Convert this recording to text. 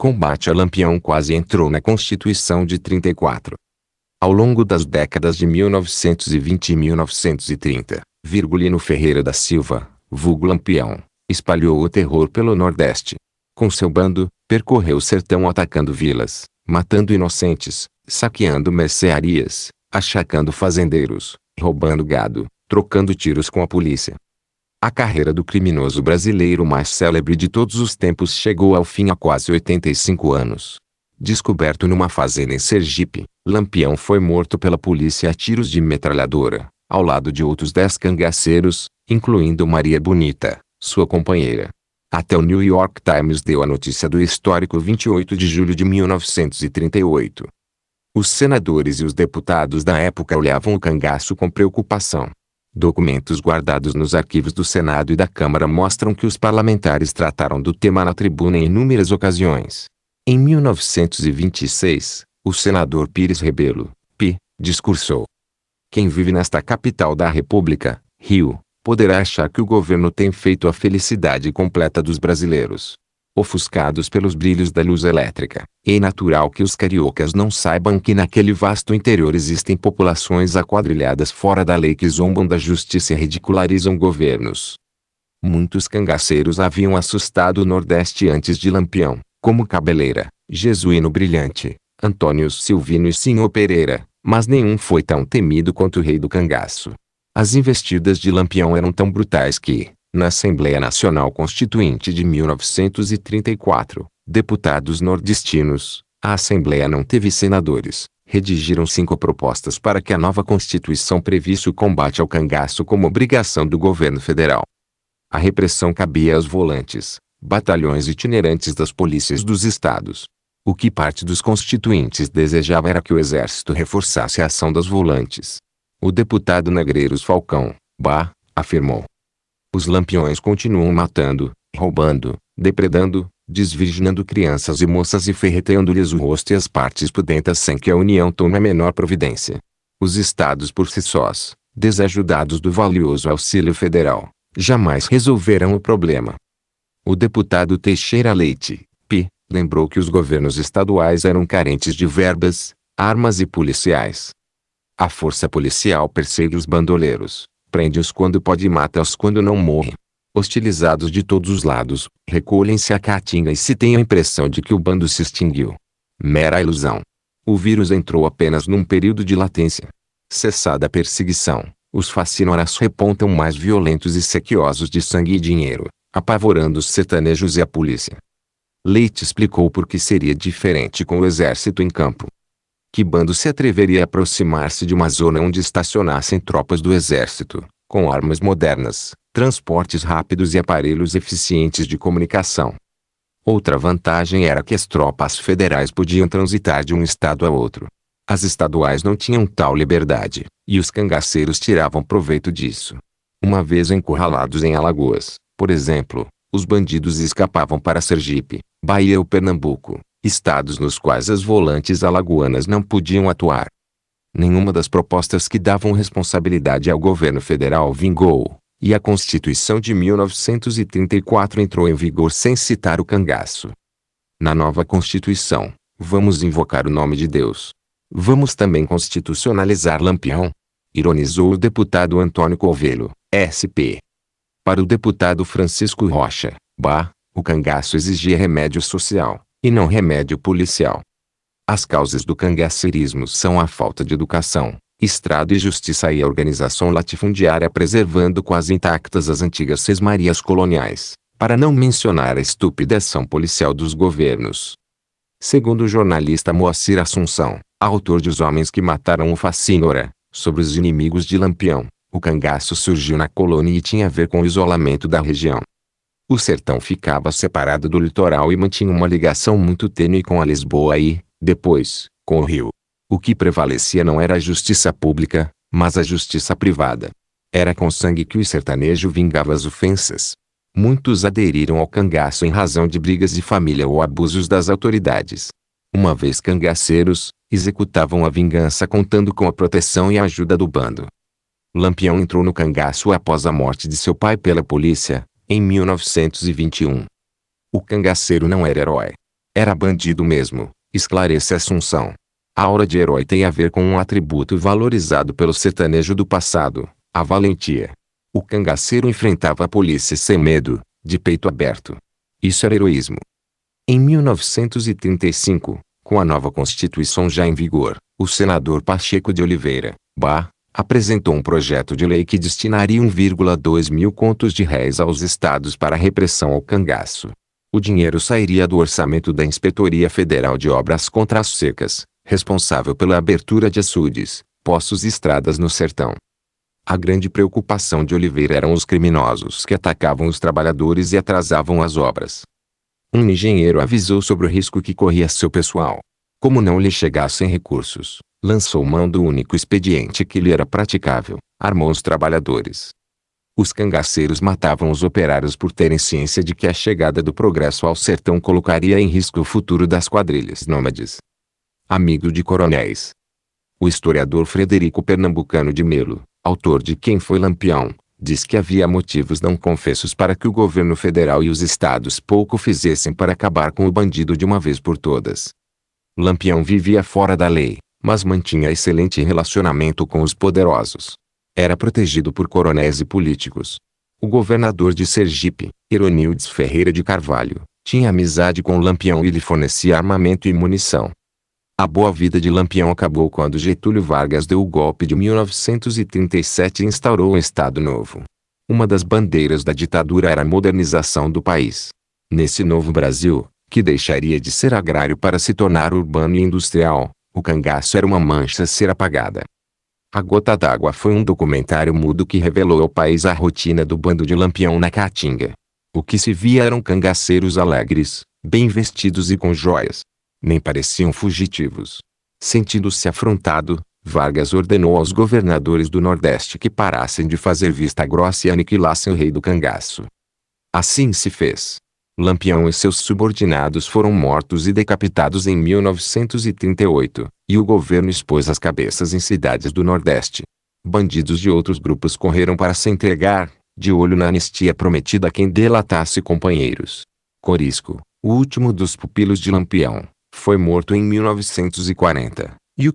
Combate a Lampião quase entrou na Constituição de 34. Ao longo das décadas de 1920 e 1930, Virgulino Ferreira da Silva, vulgo Lampião, espalhou o terror pelo Nordeste. Com seu bando, percorreu o sertão atacando vilas, matando inocentes, saqueando mercearias, achacando fazendeiros, roubando gado, trocando tiros com a polícia. A carreira do criminoso brasileiro mais célebre de todos os tempos chegou ao fim há quase 85 anos. Descoberto numa fazenda em Sergipe, Lampião foi morto pela polícia a tiros de metralhadora, ao lado de outros 10 cangaceiros, incluindo Maria Bonita, sua companheira. Até o New York Times deu a notícia do histórico 28 de julho de 1938. Os senadores e os deputados da época olhavam o cangaço com preocupação. Documentos guardados nos arquivos do Senado e da Câmara mostram que os parlamentares trataram do tema na tribuna em inúmeras ocasiões. Em 1926, o senador Pires Rebelo, discursou: "Quem vive nesta capital da República, Rio, poderá achar que o governo tem feito a felicidade completa dos brasileiros. Ofuscados pelos brilhos da luz elétrica, é natural que os cariocas não saibam que naquele vasto interior existem populações aquadrilhadas fora da lei que zombam da justiça e ridicularizam governos." Muitos cangaceiros haviam assustado o Nordeste antes de Lampião, como Cabeleira, Jesuíno Brilhante, Antônio Silvino e Sinhô Pereira, mas nenhum foi tão temido quanto o rei do cangaço. As investidas de Lampião eram tão brutais que, na Assembleia Nacional Constituinte de 1934, deputados nordestinos, a Assembleia não teve senadores, redigiram 5 propostas para que a nova Constituição previsse o combate ao cangaço como obrigação do governo federal. A repressão cabia aos volantes, batalhões itinerantes das polícias dos estados. O que parte dos constituintes desejava era que o exército reforçasse a ação das volantes. O deputado Negreiros Falcão, afirmou: "Os lampiões continuam matando, roubando, depredando, desvirginando crianças e moças e ferreteando-lhes o rosto e as partes pudentas sem que a União tome a menor providência. Os estados por si sós, desajudados do valioso auxílio federal, jamais resolverão o problema." O deputado Teixeira Leite, lembrou que os governos estaduais eram carentes de verbas, armas e policiais. A força policial persegue os bandoleiros, prende-os quando pode e mata-os quando não morrem. Hostilizados de todos os lados, recolhem-se à caatinga e se tem a impressão de que o bando se extinguiu. Mera ilusão. O vírus entrou apenas num período de latência. Cessada a perseguição, os facinoras repontam mais violentos e sequiosos de sangue e dinheiro, apavorando os sertanejos e a polícia. Leite explicou por que seria diferente com o exército em campo. Que bando se atreveria a aproximar-se de uma zona onde estacionassem tropas do exército, com armas modernas, transportes rápidos e aparelhos eficientes de comunicação? Outra vantagem era que as tropas federais podiam transitar de um estado a outro. As estaduais não tinham tal liberdade, e os cangaceiros tiravam proveito disso. Uma vez encurralados em Alagoas, por exemplo, os bandidos escapavam para Sergipe, Bahia ou Pernambuco, estados nos quais as volantes alagoanas não podiam atuar. Nenhuma das propostas que davam responsabilidade ao governo federal vingou, e a Constituição de 1934 entrou em vigor sem citar o cangaço. Na nova Constituição, vamos invocar o nome de Deus. Vamos também constitucionalizar Lampião? Ironizou o deputado Antônio Coelho, SP. Para o deputado Francisco Rocha, o cangaço exigia remédio social, e não remédio policial. As causas do cangaceirismo são a falta de educação, estrado e justiça e a organização latifundiária preservando quase intactas as antigas sesmarias coloniais, para não mencionar a estúpida ação policial dos governos. Segundo o jornalista Moacir Assunção, autor de Os Homens que Mataram o Facínora, sobre os inimigos de Lampião, o cangaço surgiu na colônia e tinha a ver com o isolamento da região. O sertão ficava separado do litoral e mantinha uma ligação muito tênue com a Lisboa e, depois, com o Rio. O que prevalecia não era a justiça pública, mas a justiça privada. Era com sangue que o sertanejo vingava as ofensas. Muitos aderiram ao cangaço em razão de brigas de família ou abusos das autoridades. Uma vez cangaceiros, executavam a vingança contando com a proteção e a ajuda do bando. Lampião entrou no cangaço após a morte de seu pai pela polícia, em 1921. O cangaceiro não era herói. Era bandido mesmo, esclarece Assunção. A aura de herói tem a ver com um atributo valorizado pelo sertanejo do passado, a valentia. O cangaceiro enfrentava a polícia sem medo, de peito aberto. Isso era heroísmo. Em 1935, com a nova Constituição já em vigor, o senador Pacheco de Oliveira, apresentou um projeto de lei que destinaria 1,2 mil contos de réis aos estados para a repressão ao cangaço. O dinheiro sairia do orçamento da Inspetoria Federal de Obras contra as Secas, responsável pela abertura de açudes, poços e estradas no sertão. A grande preocupação de Oliveira eram os criminosos que atacavam os trabalhadores e atrasavam as obras. Um engenheiro avisou sobre o risco que corria seu pessoal. Como não lhe chegassem recursos, lançou mão do único expediente que lhe era praticável: armou os trabalhadores. Os cangaceiros matavam os operários por terem ciência de que a chegada do progresso ao sertão colocaria em risco o futuro das quadrilhas nômades. Amigo de coronéis. O historiador Frederico Pernambucano de Melo, autor de Quem foi Lampião, diz que havia motivos não confessos para que o governo federal e os estados pouco fizessem para acabar com o bandido de uma vez por todas. Lampião vivia fora da lei, mas mantinha excelente relacionamento com os poderosos. Era protegido por coronéis e políticos. O governador de Sergipe, Heronildes Ferreira de Carvalho, tinha amizade com Lampião e lhe fornecia armamento e munição. A boa vida de Lampião acabou quando Getúlio Vargas deu o golpe de 1937 e instaurou um Estado Novo. Uma das bandeiras da ditadura era a modernização do país. Nesse novo Brasil, que deixaria de ser agrário para se tornar urbano e industrial, o cangaço era uma mancha a ser apagada. A Gota d'Água foi um documentário mudo que revelou ao país a rotina do bando de Lampião na Caatinga. O que se via eram cangaceiros alegres, bem vestidos e com joias. Nem pareciam fugitivos. Sentindo-se afrontado, Vargas ordenou aos governadores do Nordeste que parassem de fazer vista grossa e aniquilassem o rei do cangaço. Assim se fez. Lampião e seus subordinados foram mortos e decapitados em 1938, e o governo expôs as cabeças em cidades do Nordeste. Bandidos de outros grupos correram para se entregar, de olho na anistia prometida a quem delatasse companheiros. Corisco, o último dos pupilos de Lampião, foi morto em 1940, e o